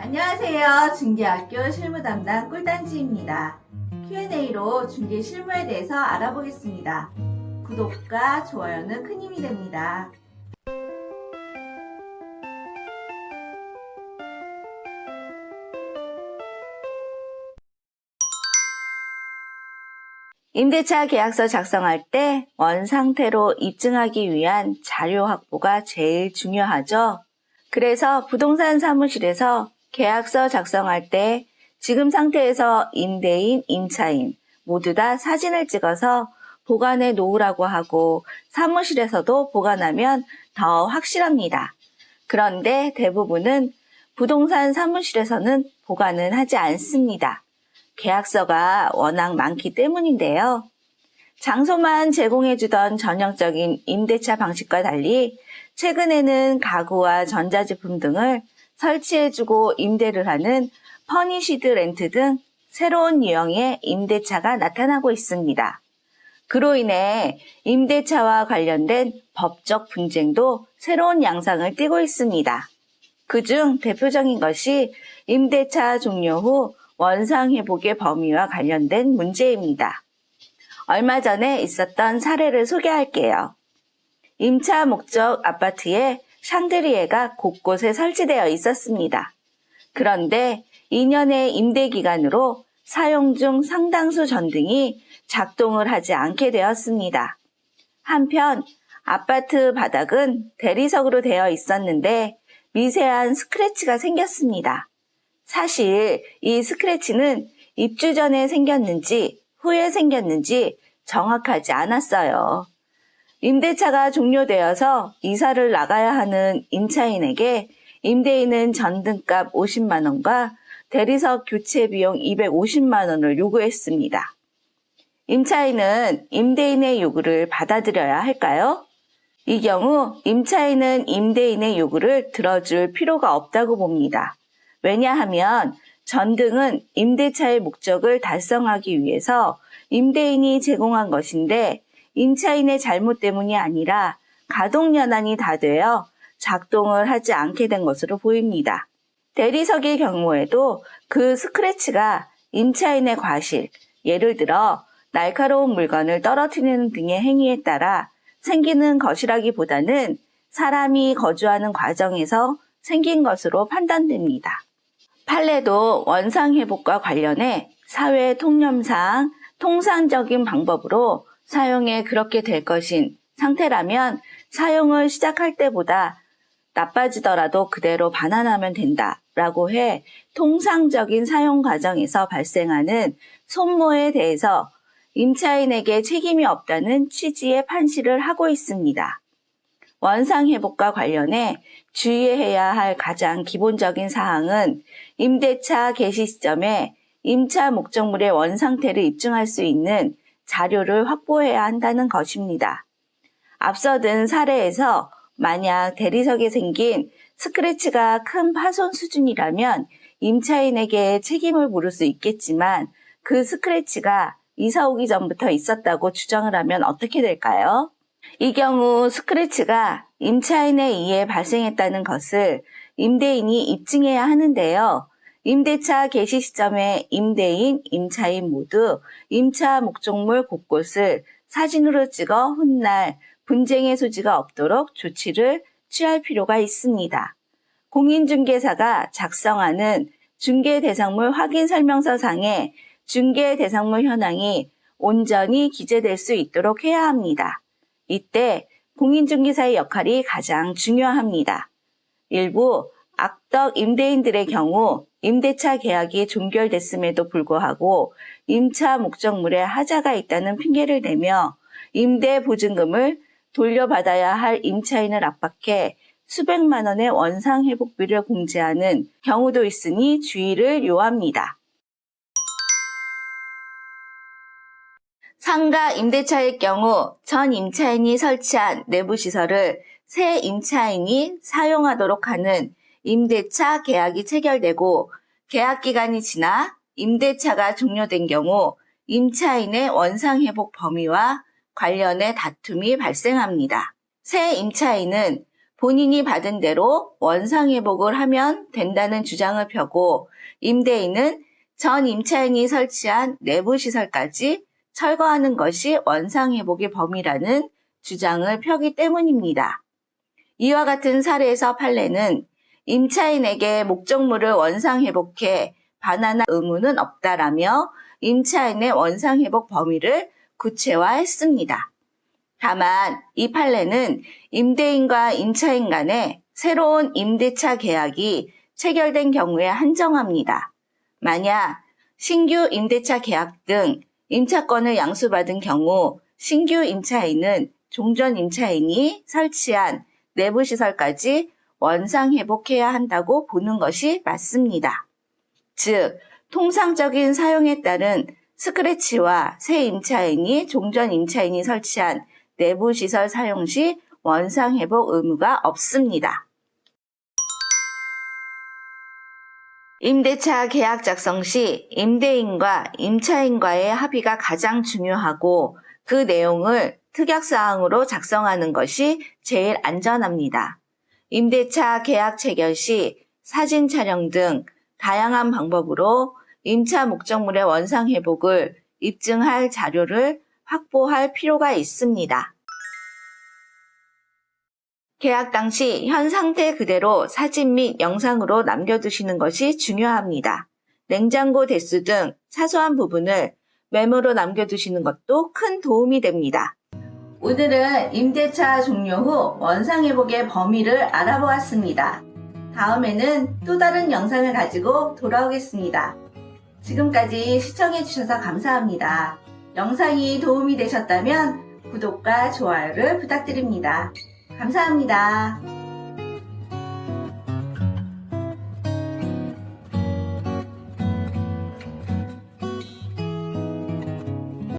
안녕하세요. 중개학교 실무담당 꿀단지입니다. Q&A로 중개 실무에 대해서 알아보겠습니다. 구독과 좋아요는 큰 힘이 됩니다. 임대차 계약서 작성할 때 원상태로 입증하기 위한 자료 확보가 제일 중요하죠. 그래서 부동산 사무실에서 계약서 작성할 때 지금 상태에서 임대인, 임차인 모두 다 사진을 찍어서 보관해 놓으라고 하고 사무실에서도 보관하면 더 확실합니다. 그런데 대부분은 부동산 사무실에서는 보관은 하지 않습니다. 계약서가 워낙 많기 때문인데요. 장소만 제공해주던 전형적인 임대차 방식과 달리 최근에는 가구와 전자제품 등을 설치해주고 임대를 하는 퍼니시드 렌트 등 새로운 유형의 임대차가 나타나고 있습니다. 그로 인해 임대차와 관련된 법적 분쟁도 새로운 양상을 띠고 있습니다. 그중 대표적인 것이 임대차 종료 후 원상회복의 범위와 관련된 문제입니다. 얼마 전에 있었던 사례를 소개할게요. 임차 목적 아파트에 샹드리에가 곳곳에 설치되어 있었습니다. 그런데 2년의 임대 기간으로 사용 중 상당수 전등이 작동을 하지 않게 되었습니다. 한편 아파트 바닥은 대리석으로 되어 있었는데 미세한 스크래치가 생겼습니다. 사실 이 스크래치는 입주 전에 생겼는지 후에 생겼는지 정확하지 않았어요. 임대차가 종료되어서 이사를 나가야 하는 임차인에게 임대인은 전등값 50만 원과 대리석 교체 비용 250만 원을 요구했습니다. 임차인은 임대인의 요구를 받아들여야 할까요? 이 경우 임차인은 임대인의 요구를 들어줄 필요가 없다고 봅니다. 왜냐하면 전등은 임대차의 목적을 달성하기 위해서 임대인이 제공한 것인데 임차인의 잘못 때문이 아니라 가동연한이 다 되어 작동을 하지 않게 된 것으로 보입니다. 대리석의 경우에도 그 스크래치가 임차인의 과실, 예를 들어 날카로운 물건을 떨어뜨리는 등의 행위에 따라 생기는 것이라기보다는 사람이 거주하는 과정에서 생긴 것으로 판단됩니다. 판례도 원상회복과 관련해 사회 통념상 통상적인 방법으로 사용에 그렇게 될 것인 상태라면 사용을 시작할 때보다 나빠지더라도 그대로 반환하면 된다라고 해 통상적인 사용 과정에서 발생하는 손모에 대해서 임차인에게 책임이 없다는 취지의 판시를 하고 있습니다. 원상회복과 관련해 주의해야 할 가장 기본적인 사항은 임대차 개시 시점에 임차 목적물의 원상태를 입증할 수 있는 자료를 확보해야 한다는 것입니다. 앞서 든 사례에서 만약 대리석에 생긴 스크래치가 큰 파손 수준이라면 임차인에게 책임을 물을 수 있겠지만 그 스크래치가 이사 오기 전부터 있었다고 주장을 하면 어떻게 될까요? 이 경우 스크래치가 임차인에 의해 발생했다는 것을 임대인이 입증해야 하는데요. 임대차 개시 시점에 임대인, 임차인 모두 임차 목적물 곳곳을 사진으로 찍어 훗날 분쟁의 소지가 없도록 조치를 취할 필요가 있습니다. 공인중개사가 작성하는 중개대상물 확인설명서상에 중개대상물 현황이 온전히 기재될 수 있도록 해야 합니다. 이때 공인중개사의 역할이 가장 중요합니다. 일부 악덕 임대인들의 경우 임대차 계약이 종결됐음에도 불구하고 임차 목적물에 하자가 있다는 핑계를 대며 임대 보증금을 돌려받아야 할 임차인을 압박해 수백만 원의 원상회복비를 공제하는 경우도 있으니 주의를 요합니다. 상가 임대차의 경우 전 임차인이 설치한 내부시설을 새 임차인이 사용하도록 하는 임대차 계약이 체결되고 계약기간이 지나 임대차가 종료된 경우 임차인의 원상회복 범위와 관련해 다툼이 발생합니다. 새 임차인은 본인이 받은 대로 원상회복을 하면 된다는 주장을 펴고 임대인은 전 임차인이 설치한 내부시설까지 철거하는 것이 원상회복의 범위라는 주장을 펴기 때문입니다. 이와 같은 사례에서 판례는 임차인에게 목적물을 원상회복해 반환할 의무는 없다라며 임차인의 원상회복 범위를 구체화했습니다. 다만 이 판례는 임대인과 임차인 간에 새로운 임대차 계약이 체결된 경우에 한정합니다. 만약 신규 임대차 계약 등 임차권을 양수받은 경우 신규 임차인은 종전 임차인이 설치한 내부시설까지 원상회복해야 한다고 보는 것이 맞습니다. 즉, 통상적인 사용에 따른 스크래치와 새 임차인이 종전 임차인이 설치한 내부시설 사용 시 원상회복 의무가 없습니다. 임대차 계약 작성 시 임대인과 임차인과의 합의가 가장 중요하고 그 내용을 특약사항으로 작성하는 것이 제일 안전합니다. 임대차 계약 체결 시 사진 촬영 등 다양한 방법으로 임차 목적물의 원상회복을 입증할 자료를 확보할 필요가 있습니다. 계약 당시 현 상태 그대로 사진 및 영상으로 남겨두시는 것이 중요합니다. 냉장고 대수 등 사소한 부분을 메모로 남겨두시는 것도 큰 도움이 됩니다. 오늘은 임대차 종료 후 원상회복의 범위를 알아보았습니다. 다음에는 또 다른 영상을 가지고 돌아오겠습니다. 지금까지 시청해주셔서 감사합니다. 영상이 도움이 되셨다면 구독과 좋아요를 부탁드립니다. 감사합니다.